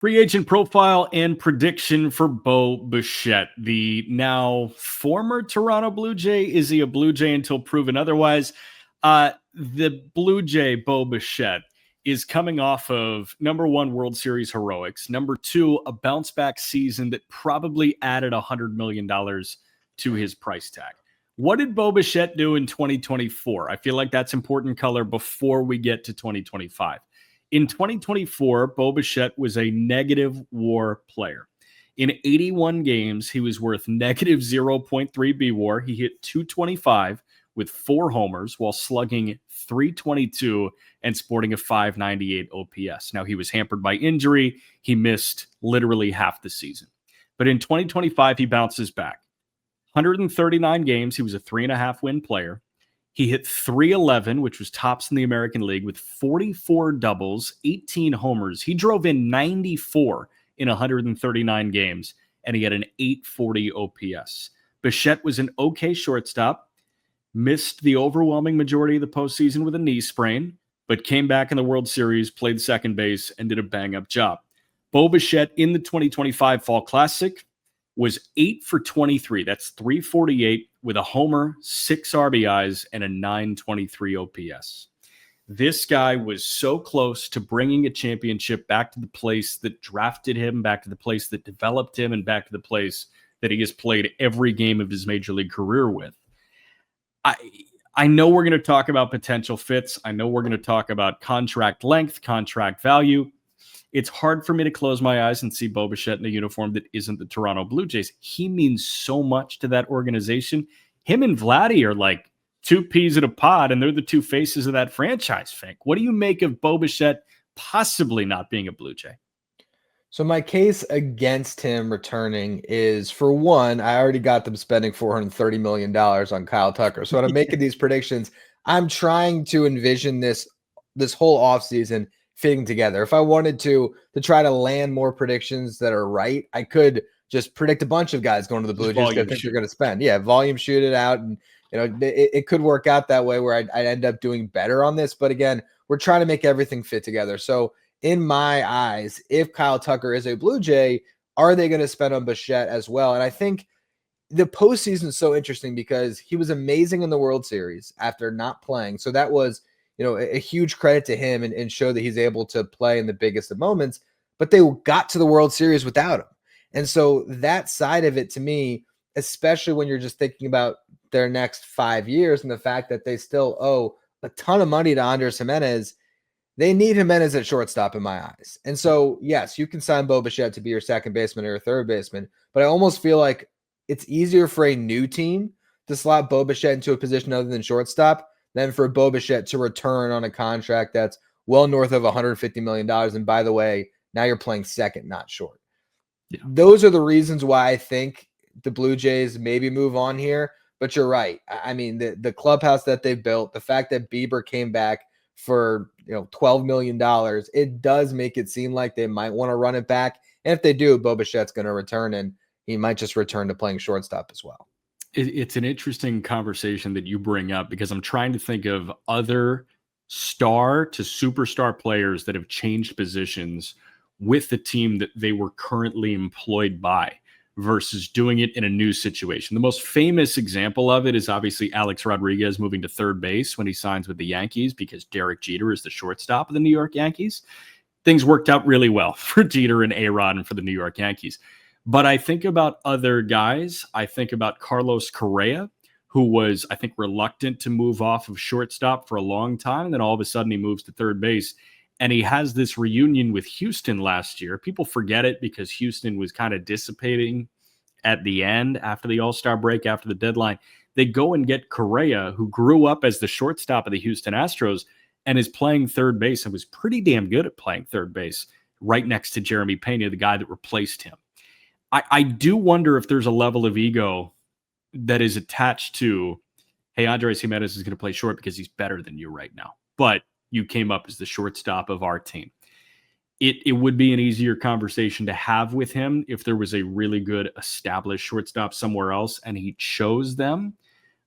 Free agent profile and prediction for Bo Bichette, the now former Toronto Blue Jay. Is he a Blue Jay until proven otherwise? The Blue Jay, Bo Bichette, is coming off of number one, World Series heroics. Number two, a bounce back season that probably added $100 million to his price tag. What did Bo Bichette do in 2024? I feel like that's important color before we get to 2025. In 2024, Bo Bichette was a negative WAR player. In 81 games, he was worth negative 0.3 B WAR. He hit 225 with 4 homers while slugging 322 and sporting a 598 OPS. Now, he was hampered by injury. He missed literally half the season. But in 2025, he bounces back. 139 games, he was a 3.5 win player. He hit 311, which was tops in the American League, with 44 doubles, 18 homers. He drove in 94 in 139 games, and he had an 840 OPS. Bichette was an okay shortstop, missed the overwhelming majority of the postseason with a knee sprain, but came back in the World Series, played second base, and did a bang-up job. Bo Bichette in the 2025 Fall Classic was 8 for 23. That's 348 with a homer, 6 RBIs, and a 923 OPS. This guy was so close to bringing a championship back to the place that drafted him, back to the place that developed him, and back to the place that he has played every game of his major league career with. I know we're going to talk about potential fits. I know we're going to talk about contract length, contract value. It's hard for me to close my eyes and see Bo Bichette in a uniform that isn't the Toronto Blue Jays. He means so much to that organization. Him and Vladdy are like two peas in a pod, and they're the two faces of that franchise, Fink. What do you make of Bo Bichette possibly not being a Blue Jay? So my case against him returning is, for one, I already got them spending $430 million on Kyle Tucker. So when I'm making these predictions, I'm trying to envision this whole offseason fitting together. If I wanted to try to land more predictions that are right, I could just predict a bunch of guys going to the Blue Jays because I think they're going to spend. Yeah, volume shoot it out. And, it could work out that way where I'd end up doing better on this. But again, we're trying to make everything fit together. So in my eyes, if Kyle Tucker is a Blue Jay, are they going to spend on Bichette as well? And I think the postseason is so interesting because he was amazing in the World Series after not playing. So that was, a huge credit to him and show that he's able to play in the biggest of moments, but they got to the World Series without him. And so that side of it to me, especially when you're just thinking about their next 5 years and the fact that they still owe a ton of money to Andres Gimenez, they need Gimenez at shortstop in my eyes. And so, yes, you can sign Bo Bichette to be your second baseman or your third baseman, but I almost feel like it's easier for a new team to slot Bo Bichette into a position other than shortstop than for Bo Bichette to return on a contract that's well north of $150 million. And by the way, now you're playing second, not short. Yeah. Those are the reasons why I think the Blue Jays maybe move on here. But you're right. I mean, the clubhouse that they've built, the fact that Bieber came back for $12 million, it does make it seem like they might want to run it back. And if they do, Bo Bichette's going to return, and he might just return to playing shortstop as well. It's an interesting conversation that you bring up because I'm trying to think of other star to superstar players that have changed positions with the team that they were currently employed by versus doing it in a new situation. The most famous example of it is obviously Alex Rodriguez moving to third base when he signs with the Yankees because Derek Jeter is the shortstop of the New York Yankees. Things worked out really well for Jeter and A-Rod and for the New York Yankees. But I think about other guys. I think about Carlos Correa, who was, I think, reluctant to move off of shortstop for a long time. And then all of a sudden he moves to third base. And he has this reunion with Houston last year. People forget it because Houston was kind of dissipating at the end after the All-Star break, after the deadline. They go and get Correa, who grew up as the shortstop of the Houston Astros and is playing third base and was pretty damn good at playing third base right next to Jeremy Pena, the guy that replaced him. I do wonder if there's a level of ego that is attached to, hey, Andres Gimenez is going to play short because he's better than you right now. But you came up as the shortstop of our team. It would be an easier conversation to have with him if there was a really good established shortstop somewhere else and he chose them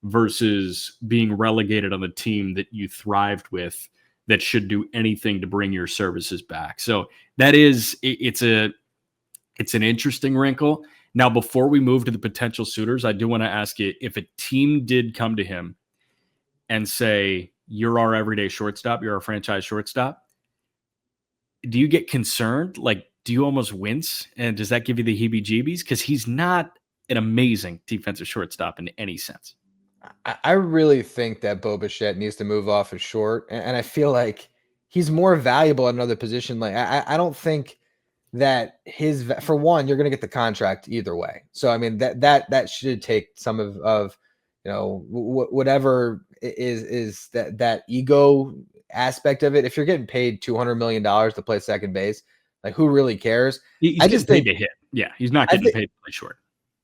versus being relegated on the team that you thrived with that should do anything to bring your services back. So that is, it's an interesting wrinkle. Now, before we move to the potential suitors, I do want to ask you, if a team did come to him and say, you're our everyday shortstop, you're our franchise shortstop, do you get concerned? Like, do you almost wince? And does that give you the heebie-jeebies? Because he's not an amazing defensive shortstop in any sense. I really think that Bo Bichette needs to move off as short, and I feel like he's more valuable at another position. Like I don't think that for one, you're going to get the contract either way. So I mean that should take some of whatever is that ego aspect of it. If you're getting paid $200 million to play second base, like who really cares? He's getting paid to hit. Yeah, he's not getting paid to play short.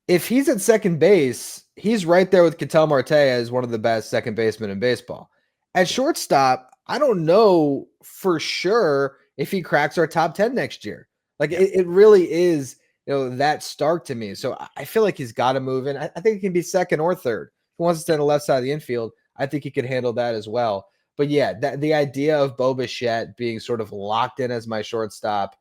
If he's at second base, he's right there with Ketel Marte as one of the best second basemen in baseball. At shortstop, I don't know for sure if he cracks our top 10 next year. Like it really is, that stark to me. So I feel like he's got to move in. I think he can be second or third. If he wants to stay on the left side of the infield, I think he could handle that as well. But yeah, the idea of Bo Bichette being sort of locked in as my shortstop,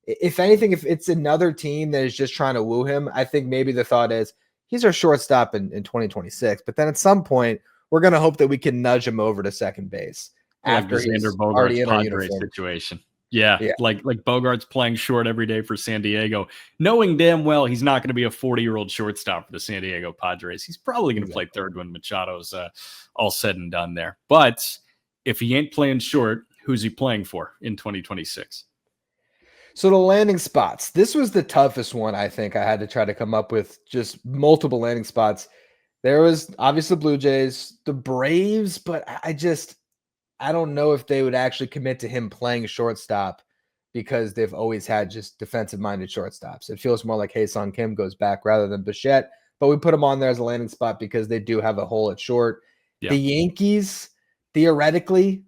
if anything, if it's another team that is just trying to woo him, I think maybe the thought is he's our shortstop in 2026. But then at some point, we're going to hope that we can nudge him over to second base after he's already in our uniform situation. Yeah, like Bogart's playing short every day for San Diego, knowing damn well he's not going to be a 40-year-old shortstop for the San Diego Padres. He's probably going to play third when Machado's all said and done there. But if he ain't playing short, who's he playing for in 2026? So the landing spots, this was the toughest one. I think I had to try to come up with just multiple landing spots. There was obviously the Blue Jays, the Braves, but I don't know if they would actually commit to him playing shortstop because they've always had just defensive-minded shortstops. It feels more like Ha-Seong Kim goes back rather than Bichette, but we put him on there as a landing spot because they do have a hole at short. Yeah. The Yankees, theoretically,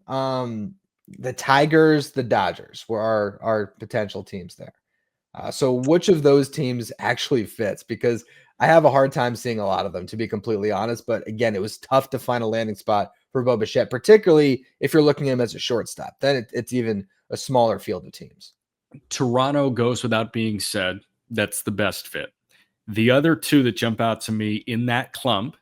the Tigers, the Dodgers were our potential teams there. So which of those teams actually fits? Because I have a hard time seeing a lot of them, to be completely honest. But again, it was tough to find a landing spot for Bo Bichette, particularly if you're looking at him as a shortstop. Then it's even a smaller field of teams. Toronto goes without being said. That's the best fit. The other two that jump out to me in that clump,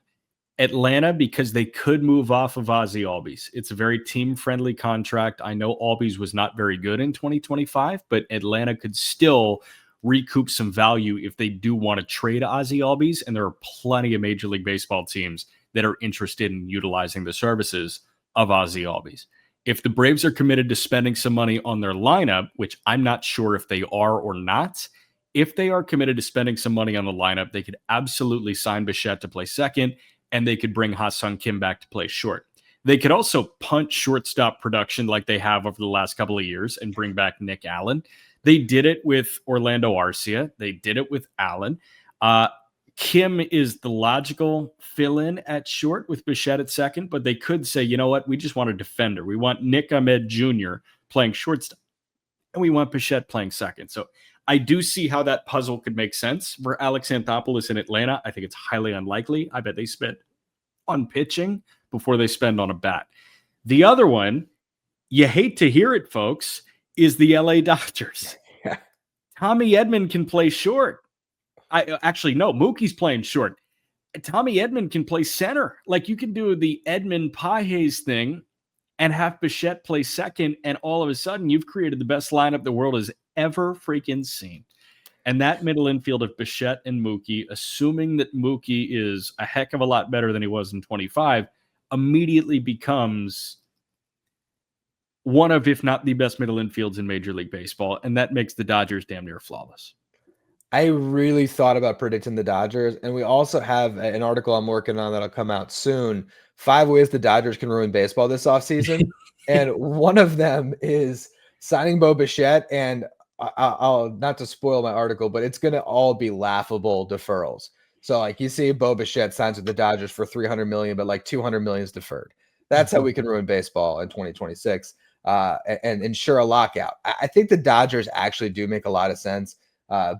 Atlanta, because they could move off of Ozzie Albies. It's a very team-friendly contract. I know Albies was not very good in 2025, but Atlanta could still recoup some value if they do want to trade Ozzie Albies, and there are plenty of Major League Baseball teams that are interested in utilizing the services of Ozzie Albies. If the Braves are committed to spending some money on their lineup, which I'm not sure if they are or not, if they are committed to spending some money on the lineup, they could absolutely sign Bichette to play second, and they could bring Ha-Seong Kim back to play short. They could also punt shortstop production like they have over the last couple of years and bring back Nick Allen. They did it with Orlando Arcia. They did it with Allen. Kim is the logical fill-in at short with Bichette at second, but they could say, you know what, we just want a defender. We want Nick Ahmed Jr. playing shortstop, and we want Bichette playing second. So I do see how that puzzle could make sense for Alex Anthopoulos in Atlanta. I think it's highly unlikely. I bet they spend on pitching before they spend on a bat. The other one, you hate to hear it, folks, is the LA Dodgers. Yeah. Tommy Edman can play short. Mookie's playing short. Tommy Edman can play center. Like, you can do the Edman Pages thing and have Bichette play second, and all of a sudden you've created the best lineup the world has ever freaking seen. And that middle infield of Bichette and Mookie, assuming that Mookie is a heck of a lot better than he was in 25, immediately becomes one of, if not the best middle infields in Major League Baseball, and that makes the Dodgers damn near flawless. I really thought about predicting the Dodgers, and we also have an article I'm working on that'll come out soon. 5 ways the Dodgers can ruin baseball this offseason. And one of them is signing Bo Bichette, and I'll not to spoil my article, but it's going to all be laughable deferrals. So like you see Bo Bichette signs with the Dodgers for $300 million, but like $200 million is deferred. That's how we can ruin baseball in 2026 and ensure a lockout. I think the Dodgers actually do make a lot of sense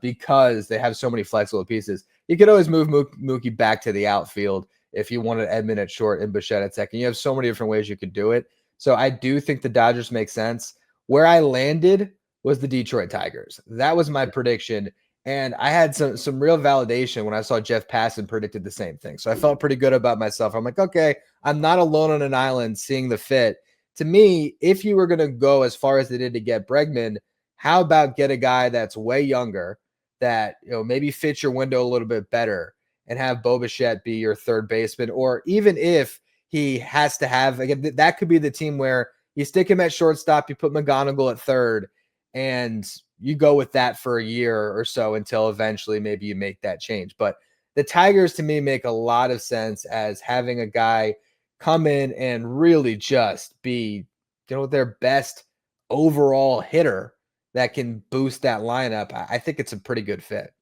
because they have so many flexible pieces. You could always move Mookie back to the outfield if you wanted Edman at short and Bichette at second. You have so many different ways you could do it. So I do think the Dodgers make sense. Where I landed was the Detroit Tigers. That was my prediction. And I had some real validation when I saw Jeff Passan predicted the same thing. So I felt pretty good about myself. I'm like, okay, I'm not alone on an island seeing the fit. To me, if you were going to go as far as they did to get Bregman, how about get a guy that's way younger that maybe fits your window a little bit better and have Bo Bichette be your third baseman? Or even if he has to have, again, that could be the team where you stick him at shortstop, you put McGonigal at third, and you go with that for a year or so until eventually maybe you make that change. But the Tigers to me make a lot of sense as having a guy come in and really just be, their best overall hitter that can boost that lineup. I think it's a pretty good fit.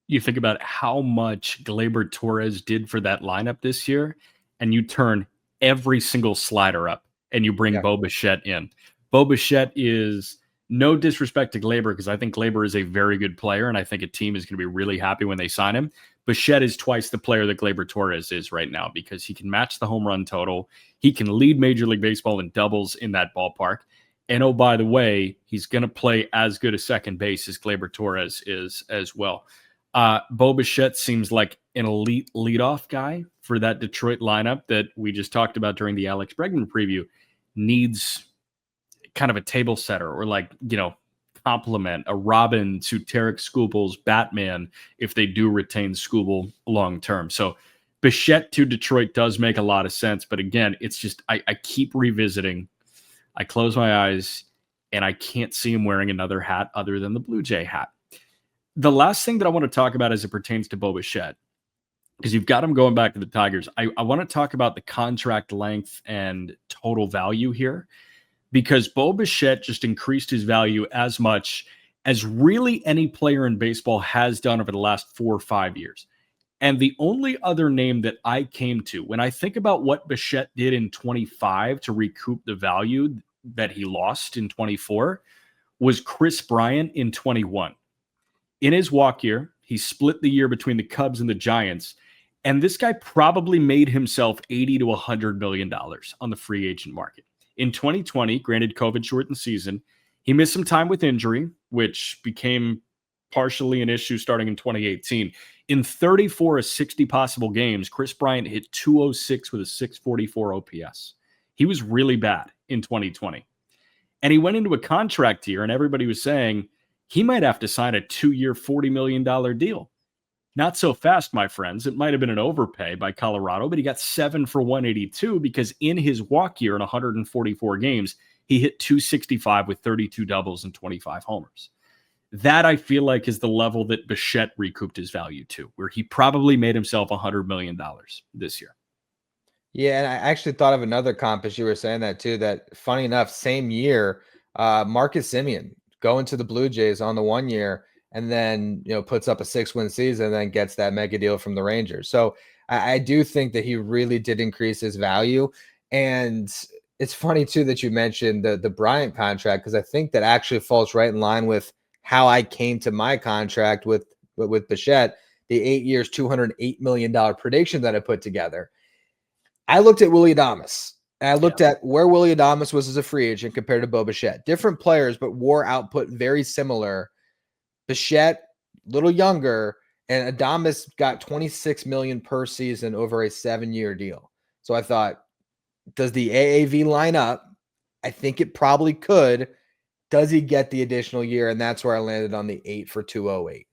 You think about how much Gleyber Torres did for that lineup this year, and you turn every single slider up and you bring Bo Bichette in. Bo Bichette is, no disrespect to Gleyber, because I think Gleyber is a very good player, and I think a team is going to be really happy when they sign him. Bichette is twice the player that Gleyber Torres is right now because he can match the home run total. He can lead Major League Baseball in doubles in that ballpark. And oh, by the way, he's going to play as good a second base as Gleyber Torres is as well. Bo Bichette seems like an elite leadoff guy for that Detroit lineup that we just talked about during the Alex Bregman preview. Needs kind of a table setter or complement a Robin to Tarek Skubal's Batman if they do retain Skubal long term. So Bichette to Detroit does make a lot of sense. But again, it's just I keep revisiting. I close my eyes and I can't see him wearing another hat other than the Blue Jay hat. The last thing that I want to talk about as it pertains to Bo Bichette, because you've got him going back to the Tigers, I want to talk about the contract length and total value here, because Bo Bichette just increased his value as much as really any player in baseball has done over the last 4 or 5 years. And the only other name that I came to when I think about what Bichette did in 25 to recoup the value that he lost in 24 was Chris Bryant in 21. In his walk year, he split the year between the Cubs and the Giants, and this guy probably made himself $80 to $100 million on the free agent market. In 2020, granted COVID shortened season, he missed some time with injury, which became partially an issue starting in 2018. In 34 of 60 possible games, Chris Bryant hit 206 with a 644 OPS. He was really bad in 2020. And he went into a contract year, and everybody was saying, he might have to sign a 2-year, $40 million deal. Not so fast, my friends. It might have been an overpay by Colorado, but he got 7 for 182 because in his walk year in 144 games, he hit 265 with 32 doubles and 25 homers. That I feel like is the level that Bichette recouped his value to, where he probably made himself $100 million this year. Yeah, and I actually thought of another comp as you were saying that too, that funny enough, same year, Marcus Semien going to the Blue Jays on the 1 year and then, puts up a 6-win season and then gets that mega deal from the Rangers. So I do think that he really did increase his value. And it's funny too that you mentioned the Bryant contract, because I think that actually falls right in line with how I came to my contract with Bichette, the 8 years, $208 million prediction that I put together. I looked at Willy Adames, and I looked at where Willy Adames was as a free agent compared to Bo Bichette. Different players, but WAR output very similar. Bichette, a little younger, and Adames got $26 million per season over a 7-year deal. So I thought, does the AAV line up? I think it probably could. Does he get the additional year? And that's where I landed on the 8 for 208.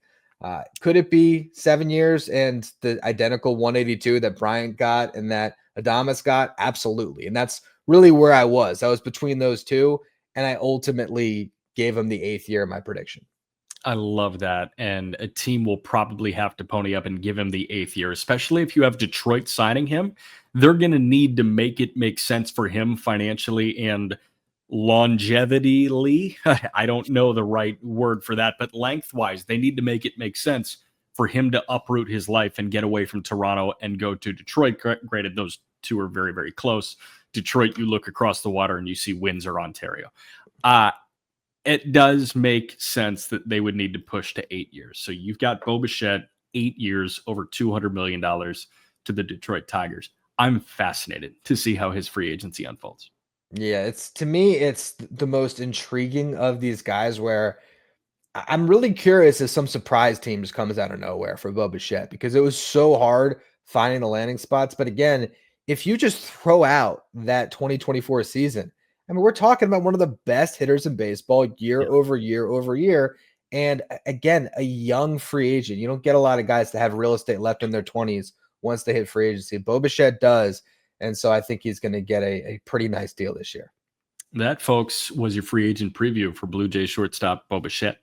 Could it be 7 years and the identical 182 that Bryant got and that Adames got? Absolutely. And that's really where I was. I was between those two, and I ultimately gave him the 8th year of my prediction. I love that. And a team will probably have to pony up and give him the 8th year, especially if you have Detroit signing him. They're going to need to make it make sense for him financially and longevity. I don't know the right word for that, but lengthwise, they need to make it make sense for him to uproot his life and get away from Toronto and go to Detroit. Granted, those two are very, very close. Detroit, you look across the water and you see Windsor, Ontario. It does make sense that they would need to push to 8 years. So you've got Bo Bichette, 8 years, over $200 million to the Detroit Tigers. I'm fascinated to see how his free agency unfolds. Yeah, it's to me, it's the most intriguing of these guys where I'm really curious if some surprise teams comes out of nowhere for Bo Bichette because it was so hard finding the landing spots. But again, if you just throw out that 2024 season, I mean, we're talking about one of the best hitters in baseball year Yeah. over year over year. And again, a young free agent. You don't get a lot of guys that have real estate left in their 20s once they hit free agency. Bo Bichette does. And so I think he's going to get a pretty nice deal this year. That, folks, was your free agent preview for Blue Jay shortstop Bo Bichette.